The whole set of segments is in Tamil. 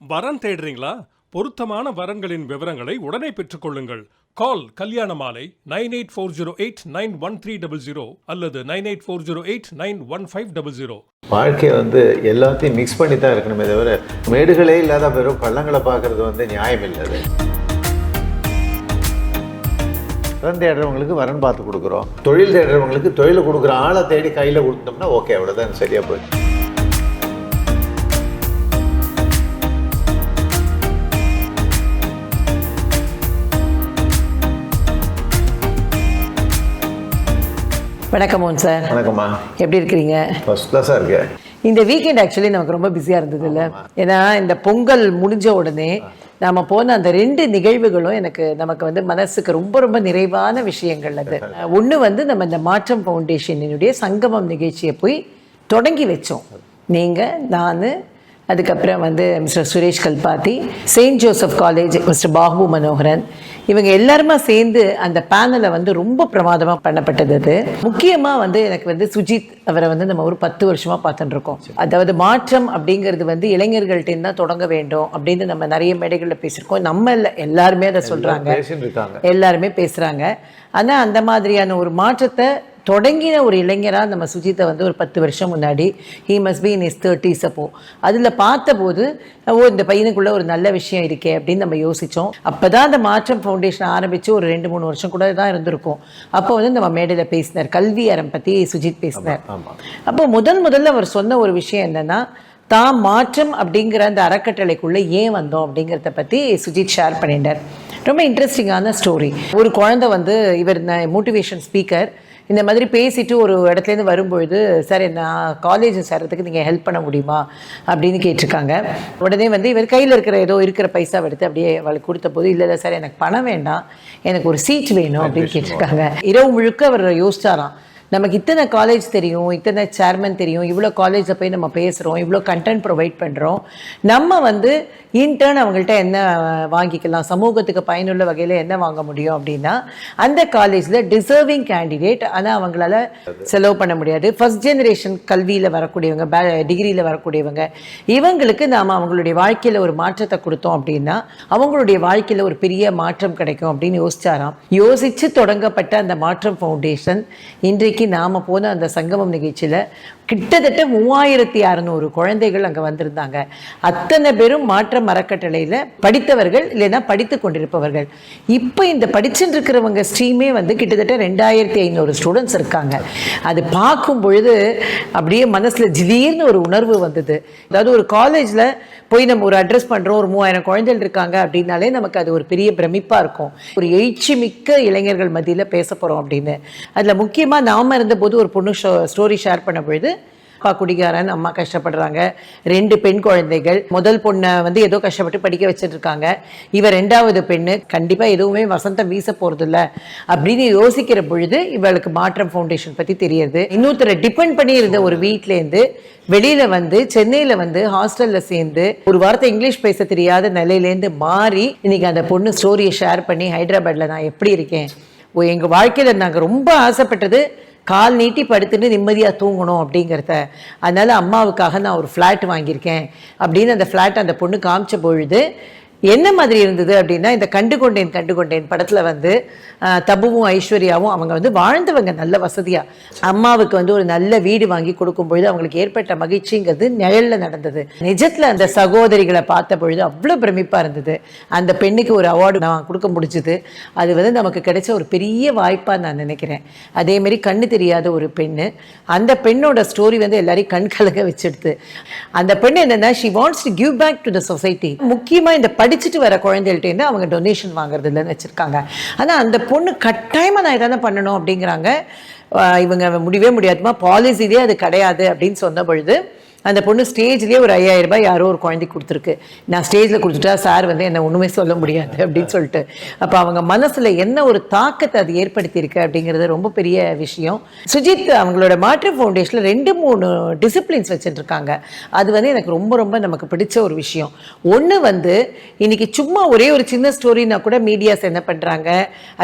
வரன் தேடுறீங்களா? பொருத்தமான வரன்களின் விவரங்களை உடனே பெற்றுக்கொள்ளுங்கள். கால் கல்யாண மாலை 9840891300 அல்லது 9840891500. வாழ்க்கை எல்லாத்தையும் மிக்ஸ் பண்ணி தான் இருக்கணுமே தவிர மேடுகளே இல்லாத வெறும் பள்ளங்களை பார்க்கறது நியாயம் இல்லை. வரன் தேடுறவங்களுக்கு வரன் பார்த்து கொடுக்குறோம், தொழில் தேடுறவங்களுக்கு தொழிலை கொடுக்குற ஆளை தேடி கையில் கொடுத்தோம்னா ஓகே, அவ்வளோதான், சரியா போயிடுச்சு. வணக்கம் மோகன் சார். வணக்கம்மா, எப்படி இருக்கிறீங்க? ஃபர்ஸ்ட் கிளாஸாக இருக்கு. இந்த வீக்கெண்ட் ஆக்சுவலி நமக்கு ரொம்ப பிஸியாக இருந்தது இல்லை? ஏன்னா இந்த பொங்கல் முடிஞ்ச உடனே நம்ம போன அந்த 2 நிகழ்வுகளும் நமக்கு மனசுக்கு ரொம்ப ரொம்ப நிறைவான விஷயங்கள். அது ஒன்று நம்ம இந்த மாற்றம் ஃபவுண்டேஷனுடைய சங்கமம் நிகழ்ச்சியை போய் தொடங்கி வச்சோம். நீங்கள், நான், அதுக்கப்புறம் mister Suresh Kalpathi, Saint Joseph college mister Babu Manoharan, இவங்க எல்லாருமா சேர்ந்து அந்த பேனலை ரொம்ப பிரமாதமாக பண்ணப்பட்டது. அது முக்கியமாக எனக்கு சுஜித் அவரை நம்ம ஒரு 10 வருஷமாக பார்த்துட்டு இருக்கோம். அதாவது மாற்றம் அப்படிங்கிறது இளைஞர்கள்ட்ட தான் தொடங்க வேண்டும் அப்படின்னு நம்ம நிறைய மேடைகளில் பேசியிருக்கோம். நம்ம எல்லாருமே அதை சொல்கிறாங்க, எல்லாருமே பேசுகிறாங்க. ஆனால் அந்த மாதிரியான ஒரு மாற்றத்தை தொடங்கின ஒரு இளைஞராக நம்ம சுஜித்தை ஒரு 10 வருஷம் முன்னாடி, he must be in is 30s அப்போ அதில் பார்த்தபோது இந்த பையனுக்குள்ள ஒரு நல்ல விஷயம் இருக்கே அப்படின்னு நம்ம யோசித்தோம். அப்போ தான் அந்த மாற்றம் ஃபவுண்டேஷன் ஆரம்பித்து ஒரு 2-3 வருஷம் கூட தான் இருந்திருக்கும். அப்போ நம்ம மேடையில் பேசினார், கல்வி அறம் பற்றி சுஜித் பேசினார். அப்போ முதல்ல அவர் சொன்ன ஒரு விஷயம் என்னென்னா, தான் மாற்றம் அப்படிங்கிற அந்த அறக்கட்டளைக்குள்ளே ஏன் வந்தோம் அப்படிங்கிறத பற்றி சுஜித் ஷேர் பண்ணிட்டார். ரொம்ப இன்ட்ரெஸ்டிங்கான ஸ்டோரி. ஒரு குழந்தை இவர் மோட்டிவேஷன் ஸ்பீக்கர், இந்த மாதிரி பேசிட்டு ஒரு இடத்துலேருந்து வரும்பொழுது, சார் நான் காலேஜ் சேர்றதுக்கு நீங்கள் ஹெல்ப் பண்ண முடியுமா அப்படின்னு கேட்டிருக்காங்க. உடனே இவர் கையில் இருக்கிற பைசா எடுத்து அப்படியே அவளுக்கு கொடுத்த போது, இல்லை சார் எனக்கு பணம் வேண்டாம், எனக்கு ஒரு சீட் வேணும் அப்படின்னு கேட்டிருக்காங்க. இரவு முழுக்க அவர் யோசிச்சாராம், நமக்கு இத்தனை காலேஜ் தெரியும், இத்தனை சேர்மன் தெரியும், இவ்வளோ காலேஜில் போய் நம்ம பேசுகிறோம், இவ்வளோ கண்டென்ட் ப்ரொவைட் பண்ணுறோம், நம்ம இன்டர்ன் அவங்கள்ட்ட என்ன வாங்கிக்கலாம், சமூகத்துக்கு பயனுள்ள வகையில் என்ன வாங்க முடியும் அப்படின்னா, அந்த காலேஜில் டிசர்விங் கேண்டிடேட், ஆனால் அவங்களால செலவு பண்ண முடியாது, ஃபர்ஸ்ட் ஜெனரேஷன் கல்வியில் வரக்கூடியவங்க, டிகிரியில் வரக்கூடியவங்க, இவங்களுக்கு நாம் அவங்களுடைய வாழ்க்கையில் ஒரு மாற்றத்தை கொடுத்தோம் அப்படின்னா அவங்களுடைய வாழ்க்கையில் ஒரு பெரிய மாற்றம் கிடைக்கும் அப்படின்னு யோசிச்சாராம். யோசித்து தொடங்கப்பட்ட அந்த மாற்றம் ஃபவுண்டேஷன் இன்றைக்கு நாம போன அந்த சங்கமம் நிகழ்ச்சியில் கிட்டத்தட்ட 3600 குழந்தைகள் அங்கே வந்திருந்தாங்க. அத்தனை பேரும் மாற்றம் அறக்கட்டளையில் படித்தவர்கள், இல்லைன்னா படித்து கொண்டிருப்பவர்கள். இப்போ இந்த படிச்சுட்டு இருக்கிறவங்க ஸ்ட்ரீமே கிட்டத்தட்ட 2500 ஸ்டூடெண்ட்ஸ் இருக்காங்க. அது பார்க்கும் பொழுது அப்படியே மனசில் திடீர்னு ஒரு உணர்வு வந்தது. அதாவது ஒரு காலேஜில் போய் நம்ம ஒரு அட்ரஸ் பண்ணுறோம், ஒரு 3000 குழந்தைகள் இருக்காங்க அப்படின்னாலே நமக்கு அது ஒரு பெரிய பிரமிப்பாக இருக்கும். ஒரு எழுச்சி மிக்க இளைஞர்கள் மத்தியில் பேச போகிறோம் அப்படின்னு. அதில் முக்கியமாக நாம் இருந்தபோது ஒரு பொண்ணு ஸ்டோரி ஷேர் பண்ண பொழுது, அப்பா குடிகாரன், அம்மா கஷ்டப்படுறாங்க, 2 பெண் குழந்தைகள், முதல் பொண்ணை ஏதோ கஷ்டப்பட்டு படிக்க வச்சுட்டு இருக்காங்க, இவ 2வது பெண்ணு, கண்டிப்பாக எதுவுமே வசந்தம் வீச போகிறதில்ல அப்படின்னு யோசிக்கிற பொழுது இவளுக்கு மாற்றம் ஃபவுண்டேஷன் பற்றி தெரியுது. இன்னொருத்தரை டிபெண்ட் பண்ணி இருந்த ஒரு வீட்டிலேருந்து வெளியில் சென்னையில் ஹாஸ்டலில் சேர்ந்து ஒரு வார்த்தை இங்கிலீஷ் பேச தெரியாத நிலையிலேருந்து மாறி இன்னைக்கு அந்த பொண்ணு ஸ்டோரியை ஷேர் பண்ணி, ஹைதராபாத்தில் நான் எப்படி இருக்கேன், எங்கள் வாழ்க்கையில் நாங்கள் ரொம்ப ஆசைப்பட்டது கால் நீட்டி படுத்துட்டு நிம்மதியாக தூங்கணும் அப்படிங்கிறத, அதனால அம்மாவுக்காக நான் ஒரு ஃப்ளாட் வாங்கியிருக்கேன் அப்படின்னு அந்த ஃப்ளாட் அந்த பொண்ணு காமிச்ச பொழுது என்ன மாதிரி இருந்தது அப்படின்னா, இந்த கண்டுகொண்டேன் படத்தில் தபுவும் ஐஸ்வர்யாவும் அவங்க வாழ்ந்தவங்க நல்ல வசதியாக, அம்மாவுக்கு ஒரு நல்ல வீடு வாங்கி கொடுக்கும் பொழுது அவங்களுக்கு ஏற்பட்ட மகிழ்ச்சிங்கிறது நிழலில் நடந்தது. நிஜத்தில் அந்த சகோதரிகளை பார்த்த பொழுது அவ்வளோ பிரமிப்பாக இருந்தது. அந்த பெண்ணுக்கு ஒரு அவார்டு நான் கொடுக்க முடிஞ்சுது. அது நமக்கு கிடைச்ச ஒரு பெரிய வாய்ப்பாக நான் நினைக்கிறேன். அதேமாரி கண்ணு தெரியாத ஒரு பெண்ணு, அந்த பெண்ணோட ஸ்டோரி எல்லாரையும் கண் கலங்க வச்சுடுது. அந்த பெண் என்னன்னா, she wants to give back to the society. முக்கியமாக இந்த படிச்சுட்டு வர குழந்தைகள்ட்ட அவங்க டொனேஷன் வாங்குறது இல்லைன்னு வச்சுருக்காங்க. ஆனால் அந்த பொண்ணு கட்டாயமாக நான் எதாவது பண்ணணும் அப்படிங்கிறாங்க. இவங்க முடியவே முடியாதுமா, பாலிசிலே அது கிடையாது அப்படின்னு சொன்ன பொழுது அந்த பொண்ணு ஸ்டேஜ்லேயே ஒரு 5000 ரூபாய் யாரோ ஒரு குழந்தைக்கு கொடுத்துருக்கு. நான் ஸ்டேஜில் கொடுத்துட்டா சார் என்ன ஒன்றுமே சொல்ல முடியாது அப்படின்னு சொல்லிட்டு, அப்போ அவங்க மனசில் என்ன ஒரு தாக்கத்தை அது ஏற்படுத்தியிருக்கு அப்படிங்கிறது ரொம்ப பெரிய விஷயம். சுஜித் அவங்களோட மாற்று ஃபவுண்டேஷனில் 2-3 டிசிப்ளின்ஸ் வச்சுட்டுருக்காங்க. அது எனக்கு ரொம்ப ரொம்ப நமக்கு பிடிச்ச ஒரு விஷயம். ஒன்று இன்னைக்கு சும்மா ஒரே ஒரு சின்ன ஸ்டோரினா கூட மீடியாஸ் என்ன பண்ணுறாங்க,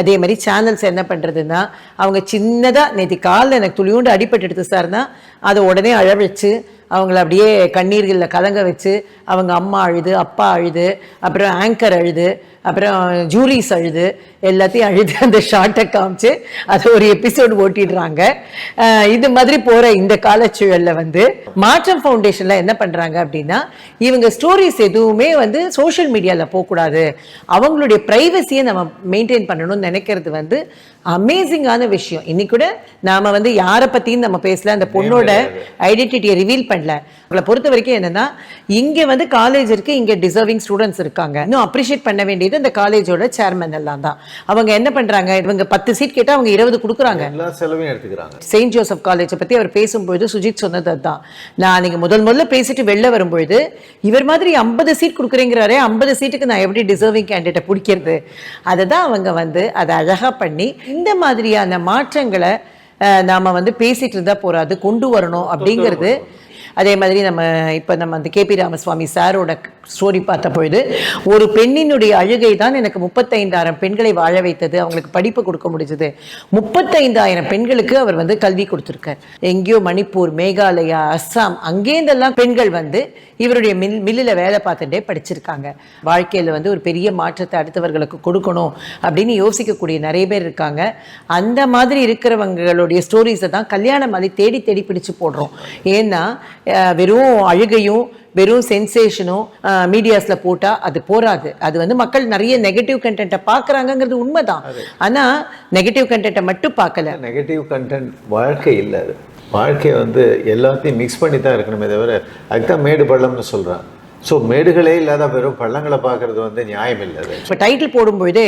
அதே மாதிரி சேனல்ஸ் என்ன பண்ணுறதுன்னா, அவங்க சின்னதாக நேற்று காலில் எனக்கு துளியோண்டு அடிபட்டு எடுத்து சார்னா அதை உடனே அழவழிச்சு அவங்கள அப்படியே கண்ணீர்களில் கலங்க வச்சு அவங்க அம்மா அழுது, அப்பா அழுது, அப்புறம் ஆங்கர் அழுது, அப்புறம் ஜூரிஸ் அழுது, எல்லாத்தையும் அழுது அந்த ஷார்ட்டை காமிச்சு அதை ஒரு எபிசோடு ஓட்டிடுறாங்க. இது மாதிரி போகிற இந்த காலச்சூழலில் வந்து மாற்றம் ஃபவுண்டேஷனில் என்ன பண்ணுறாங்க அப்படின்னா, இவங்க ஸ்டோரிஸ் எதுவுமே வந்து சோஷியல் மீடியாவில் போகக்கூடாது, அவங்களுடைய ப்ரைவசியை நம்ம மெயின்டைன் பண்ணணும்னு நினைக்கிறது வந்து அமேசிங்கான விஷயம். இன்னைக்கு கூட நாம வந்து யாரை பத்தியும் நம்ம பேசல, அந்த பொண்ணோட ஐடென்டிட்டியை ரிவீல் பண்ணல. அவங்களை பொறுத்த வரைக்கும் என்னன்னா, இங்க வந்து காலேஜ் இருக்கு, இங்க டிசர்விங் ஸ்டூடெண்ட்ஸ் இருக்காங்க. இன்னும் அப்ரிஷியேட் பண்ண வேண்டியது இந்த காலேஜோட சேர்மன் எல்லாம் தான். அவங்க என்ன பண்றாங்க, இவங்க 10 சீட் கேட்டா அவங்க 20 கொடுக்குறாங்க, எல்லா செலவையும் எடுத்துக்கிறாங்க. செயின்ட் ஜோசப் காலேஜை பத்தி அவர் பேசும்பொழுது சுஜித் சொன்னது அதுதான். நான் நீங்க முதல்ல பேசிட்டு வெளில வரும்பொழுது இவர் மாதிரி 50 சீட் கொடுக்குறேங்கிறாரே, 50 சீட்டுக்கு நான் எப்படி டிசர்விங் கேண்டிடேட்டை பிடிக்கிறது, அதை தான் அவங்க வந்து அதை அழகா பண்ணி இந்த மாதிரியான மாற்றங்களை நாம வந்து பேசிட்டு இருந்தா போறாது, கொண்டு வரணும் அப்படிங்கிறது. அதே மாதிரி நம்ம அந்த கேபி ராமசுவாமி சாரோட ஸ்டோரி பார்த்த பொழுது, ஒரு பெண்ணினுடைய அழுகை தான் எனக்கு 35,000 பெண்களை வாழ வைத்தது, அவங்களுக்கு படிப்பு கொடுக்க முடிஞ்சது. 35,000 பெண்களுக்கு அவர் வந்து கல்வி கொடுத்துருக்கார். எங்கேயோ மணிப்பூர், மேகாலயா, அஸ்ஸாம், அங்கேருந்தெல்லாம் பெண்கள் வந்து இவருடைய மில்லில் வேலை பார்த்துட்டே படிச்சிருக்காங்க. வாழ்க்கையில் வந்து ஒரு பெரிய மாற்றத்தை அடுத்தவர்களுக்கு கொடுக்கணும் அப்படின்னு யோசிக்கக்கூடிய நிறைய பேர் இருக்காங்க. அந்த மாதிரி இருக்கிறவங்களுடைய ஸ்டோரிஸை தான் கல்யாணம் மாதிரி தேடி தேடி பிடிச்சு போடுறோம். ஏன்னா வெறும் அழுகையும் வெறும் சென்சேஷனும் மீடியாஸ்ல போட்டா அது போராது. அது வந்து மக்கள் நிறைய நெகட்டிவ் கண்டென்ட்டை பார்க்குறாங்கிறது உண்மைதான். ஆனா நெகட்டிவ் கண்டென்ட்டை மட்டும் பார்க்கல. நெகட்டிவ் கண்டென்ட் வாழ்க்கை இல்லை. அது வாழ்க்கை வந்து எல்லாத்தையும் மிக்ஸ் பண்ணி தான் இருக்கணுமே தவிர, அதுதான் மேடு பள்ளம்னு சொல்கிறான். ஸோ மேடுகளே இல்லாத வெறும் பள்ளங்களை பார்க்கறது வந்து நியாயம் இல்லை. இப்போ டைட்டில் போடும்பொழுதே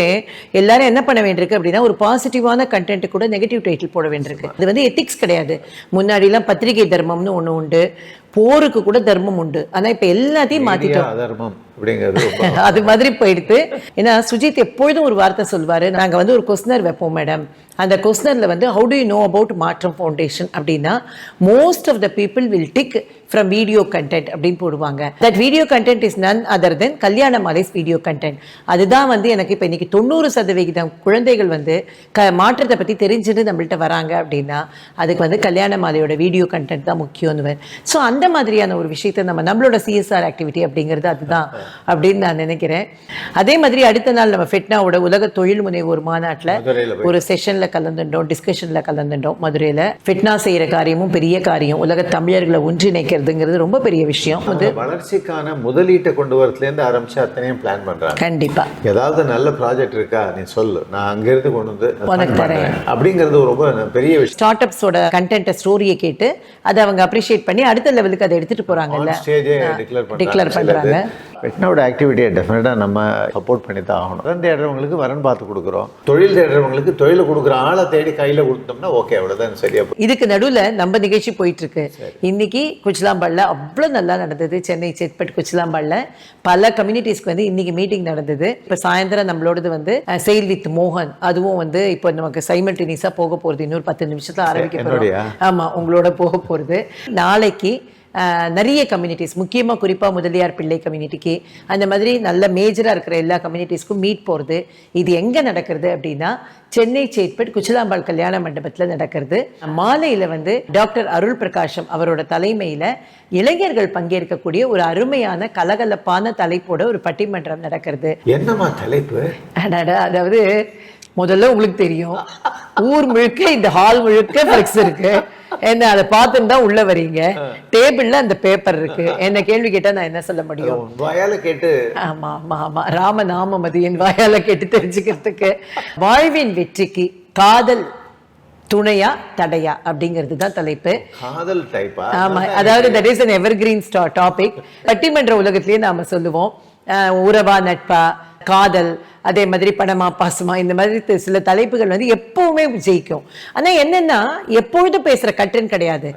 எல்லாரும் என்ன பண்ண வேண்டியிருக்கு அப்படின்னா, ஒரு பாசிட்டிவான கண்டென்ட் கூட நெகட்டிவ் டைட்டில் போட வேண்டியிருக்கு. அது வந்து எத்திக்ஸ் கிடையாது. முன்னாடிலாம் பத்திரிகை தர்மம்னு ஒன்று உண்டு, போருக்கு கூட தர்மம் உண்டு. ஆனா இப்ப எல்லாத்தையும் மாத்திட்டோம், அதர்மம் அப்படிங்கிறது அது மாதிரி போயிடுது. ஏன்னா சுஜித் எப்பொழுதும் ஒரு வார்த்தை சொல்வாரு, நாங்க வந்து ஒரு கொஸ்டினர் வைப்போம் மேடம், அந்த கொஸ்டினர்ல வந்து how do you know about Maatram foundation அப்படின்னா, most of the people will tick from video content அப்படின்னு போடுவாங்க. That video content is none other than Kalyana மாலைஸ் வீடியோ கண்டென்ட். அதுதான் வந்து எனக்கு இப்போ இன்னைக்கு 90% குழந்தைகள் வந்து மாற்றத்தை பத்தி தெரிஞ்சுட்டு நம்மள்ட்ட வராங்க அப்படின்னா, அதுக்கு வந்து கல்யாண மாலையோட வீடியோ கண்டென்ட் தான் முக்கியம்னு. ஸோ அந்த மாதிரியான ஒரு விஷயத்தை நம்மளோட சிஎஸ்ஆர் ஆக்டிவிட்டி அப்படிங்கிறது அதுதான் அப்படின்னு நான் நினைக்கிறேன். அதே மாதிரி அடுத்த நாள் நம்ம ஃபெட்னாவோட உலக தொழில் முனைவோர் மாநாட்டில் ஒரு செஷன்ல கலந்துட்டோம், டிஸ்கஷன்ல கலந்துட்டோம் மதுரையில. ஃபெட்னா செய்யற காரியமும் பெரிய காரியம், உலக தமிழர்களை ஒன்றிணைக்கிறதுங்கிறது ரொம்ப பெரிய விஷயம். அது வளர்ச்சிக்கான முதலீட்டை கொண்டு வரதுலேருந்து ஆரம்பிச்சு அத்தனையும் பிளான் பண்றாங்க. கண்டிப்பா ஏதாவது நல்ல ப்ராஜெக்ட் இருக்கா நீ சொல்லு, நான் அங்கிருந்து கொண்டு வந்து உனக்கு தரேன் அப்படிங்கிறது ரொம்ப பெரிய விஷயம். ஸ்டார்ட் அப்ஸோட கண்டென்ட் ஸ்டோரியை கேட்டு அதை அவங்க அப்ரிஷியேட் பண்ணி அடுத்த லெவலுக்கு அதை எடுத்துட்டு போறாங்கல்ல, டிக்ளேர் பண்றாங்க. ஃபெட்னாவோட ஆக்டிவிட்டியை டெஃபினட்டாக நம்ம சப்போர்ட் பண்ணி தான் ஆகணும். வரன் தேடுறவங்களுக்கு வரன் பார்த்து கொடுக்குறோம், தொழில் தேடுறவங்களுக்கு தொழிலை கொடுக்குற ஆளை தேடி கையில் கொடுத்தோம்னா ஓகே, அவ்வளோதான் சரியா. இதுக்கு நடுவில் நம்ம நிகழ்ச்சி போயிட்டு இருக்கு. இன்னைக்கு குச்சிலாம்பாடில் அவ்வளோ நல்லா நடந்தது. சென்னை சேத்பட் குச்சிலாம்பாடில் பல கம்யூனிட்டிஸ்க்கு வந்து இன்னைக்கு மீட்டிங் நடந்தது. இப்போ சாயந்தரம் நம்மளோடது வந்து செயில் வித் மோகன், அதுவும் வந்து இப்போ நமக்கு சைமல்டேனியஸாக போக போகிறது. இன்னொரு 10 நிமிஷத்தில் ஆரம்பிக்க போகிறோம். ஆமாம், உங்களோட போக போகிறது. நாளைக்கு நிறைய கம்யூனிட்டிஸ், முக்கியமாக குறிப்பாக முதலியார் பிள்ளை கம்யூனிட்டிக்கு, அந்த மாதிரி நல்ல மேஜராக இருக்கிற எல்லா கம்யூனிட்டிஸ்க்கும் மீட் போகிறது. இது எங்கே நடக்கிறது அப்படின்னா, சென்னை சேத்பட் குச்சிலாம்பாள் கல்யாண மண்டபத்தில் நடக்கிறது. மாலையில் வந்து டாக்டர் அருள் பிரகாஷம் அவரோட தலைமையில் இளைஞர்கள் பங்கேற்கக்கூடிய ஒரு அருமையான கலகலப்பான தலைப்போட ஒரு பட்டிமன்றம் நடக்கிறது. என்னமா தலைப்பு? அதாவது முதல்ல உங்களுக்கு தெரியும், ஊர் முழுக்க இந்த ஹால் முழுக்க ஃபிளெக்ஸ் இருக்கு. என்ன அதை பார்த்துட்டு தான் உள்ள வரீங்க. டேபிள்ல அந்த பேப்பர் இருக்கு. என்ன கேள்வி கேட்டா நான் என்ன சொல்ல முடியும்? வாயால கேட்டு. ஆமா ஆமா ஆமா, ராமநாமம் அது என் வாயால கேட்டு தெரிஞ்சுக்கிறதுக்கு. வாழ்வின் வெற்றிக்கு காதல் துணையா தடையா அப்படிங்கிறது தான் தலைப்பு. காதல் டைப்பா? ஆமா, அதாவது that is an evergreen topic. பட்டிமன்ற உலகத்திலேயே நாம சொல்லுவோம், உறவா நட்பா, காதல், அதே மாதிரி பணமா பாசமா, இந்த மாதிரி சில தலைப்புகள் வந்து எப்பவுமே ஜெயிக்கும். ஆனா என்னன்னா, எப்பொழுதும் பேசுற கட்டன் கிடையாது.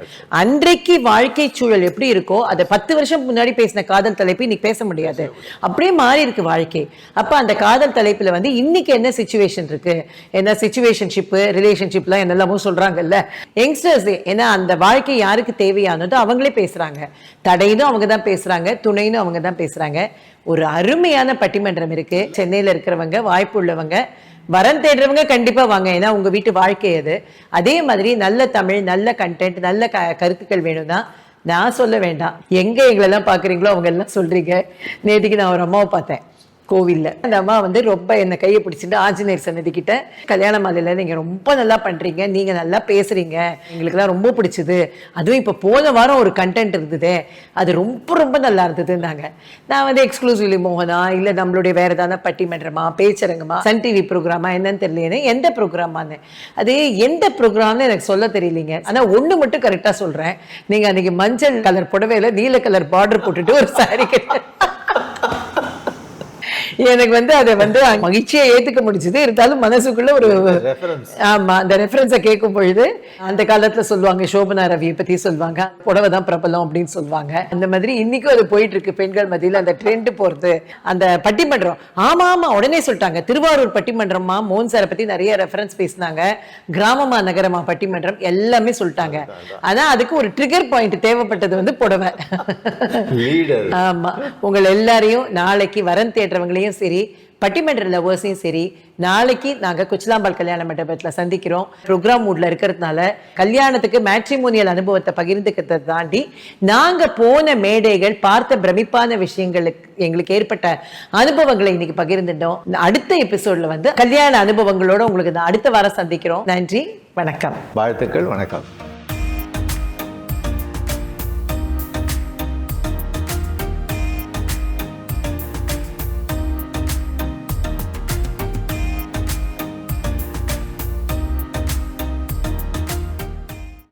அன்றைக்கு வாழ்க்கை சூழல் எப்படி இருக்கோ, அதை 10 வருஷம் முன்னாடி பேசின காதல் தலைப்பு இன்னைக்கு பேச முடியாது. அப்படியே மாறி இருக்கு வாழ்க்கை. அப்ப அந்த காதல் தலைப்புல வந்து இன்னைக்கு என்ன சிச்சுவேஷன் இருக்கு, என்ன சிச்சுவேஷன்ஷிப், ரிலேஷன்ஷிப்லாம் என்னெல்லாமோ சொல்றாங்கல்ல யங்ஸ்டர்ஸ். ஏன்னா அந்த வாழ்க்கை யாருக்கு தேவையானதோ அவங்களே பேசுறாங்க. தடையினும் அவங்க தான் பேசுறாங்க, துணையினும் அவங்க தான் பேசுறாங்க. ஒரு அருமையான பட்டிமன்றம் இருக்கு. சென்னையில இருக்கிறவங்க, வாய்ப்பு உள்ளவங்க, வரன் தேடுறவங்க கண்டிப்பா வாங்க. ஏன்னா உங்க வீட்டு வாழ்க்கை அது. அதே மாதிரி நல்ல தமிழ், நல்ல கண்டென்ட், நல்ல கருத்துக்கள் வேணும்னா நான் சொல்ல வேண்டாம், எங்க எங்களெல்லாம் பாக்குறீங்களோ அவங்க எல்லாம் சொல்றீங்க. நேற்றுக்கு நான் ஒரு அம்மாவை பார்த்தேன் கோவில்ல. அந்த அம்மா வந்து ரொம்ப என்னை கையை பிடிச்சிட்டு ஆஞ்சநேயர் சன்னதி கிட்ட, கல்யாண மாலையில நீங்க ரொம்ப நல்லா பண்றீங்க, நீங்க நல்லா பேசுறீங்க, எங்களுக்குலாம் ரொம்ப பிடிச்சது, அதுவும் இப்போ போன வாரம் ஒரு கண்டென்ட் இருந்தது, அது ரொம்ப ரொம்ப நல்லா இருந்ததுன்னாங்க. நான் வந்து எக்ஸ்க்ளூசிவ்லி மோகனா இல்லை நம்மளுடைய வேற ஏதாவது பட்டிமன்றமா பேச்சரங்கமா சன் டிவி ப்ரோக்ராமா என்னன்னு தெரியலையே, எந்த ப்ரோக்ராமான்னு. அது எந்த ப்ரோக்ராம்னு எனக்கு சொல்ல தெரியலீங்க. ஆனா ஒண்ணு மட்டும் கரெக்டா சொல்றேன், நீங்க அன்னைக்கு மஞ்சள் கலர் புடவையில நீல கலர் பார்டர் போட்டுட்டு ஒரு சாரி எனக்கு வந்து அதை வந்து மகிழ்ச்சியா ஏத்துக்க முடிச்சது. இருந்தாலும் மனசுக்குள்ள ஒரு ஆமா அந்த ரெஃபரன்ஸை கேட்கும் பொழுது அந்த காலத்துல சொல்லுவாங்க சோபனா ரவியை பத்தி சொல்லுவாங்க, புடவை தான் பிரபலம் அப்படின்னு சொல்லுவாங்க. அந்த மாதிரி இன்னைக்கும் அது போயிட்டு இருக்கு பெண்கள் மத்தியில அந்த ட்ரெண்ட் போறது. அந்த பட்டிமன்றம் ஆமா ஆமா உடனே சொல்லிட்டாங்க, திருவாரூர் பட்டிமன்றமா மோகன் சாரை பத்தி நிறைய ரெஃபரன்ஸ் பேசினாங்க, கிராமமா நகரமா பட்டிமன்றம் எல்லாமே சொல்லிட்டாங்க. ஆனா அதுக்கு ஒரு ட்ரிகர் பாயிண்ட் தேவைப்பட்டது வந்து புடவை. ஆமா உங்களை எல்லாரையும் நாளைக்கு வரன் தேடுறவங்களையும் சரி பட்டிமன்ற லவர்ஸையும் சரி நாளைக்கு நாங்க குச்சலாம்பால் கல்யாண மண்டபத்துல சந்திக்கிறோம். ப்ரோக்ராம் மூட்ல இருக்கிறதுனால கல்யாணத்துக்கு மேட்ரிமோனியல் அனுபவத்தை பகிர்ந்துக்கிறத தாண்டி நாங்க போன மேடைகள் பார்த்த பிரமிப்பான விஷயங்களுக்கு எங்களுக்கு ஏற்பட்ட அனுபவங்களை இன்னைக்கு பகிர்ந்துட்டோம். அடுத்த எபிசோட்ல வந்து கல்யாண அனுபவங்களோட உங்களுக்கு அடுத்த வாரம் சந்திக்கிறோம். நன்றி, வணக்கம். வாழ்த்துக்கள், வணக்கம்.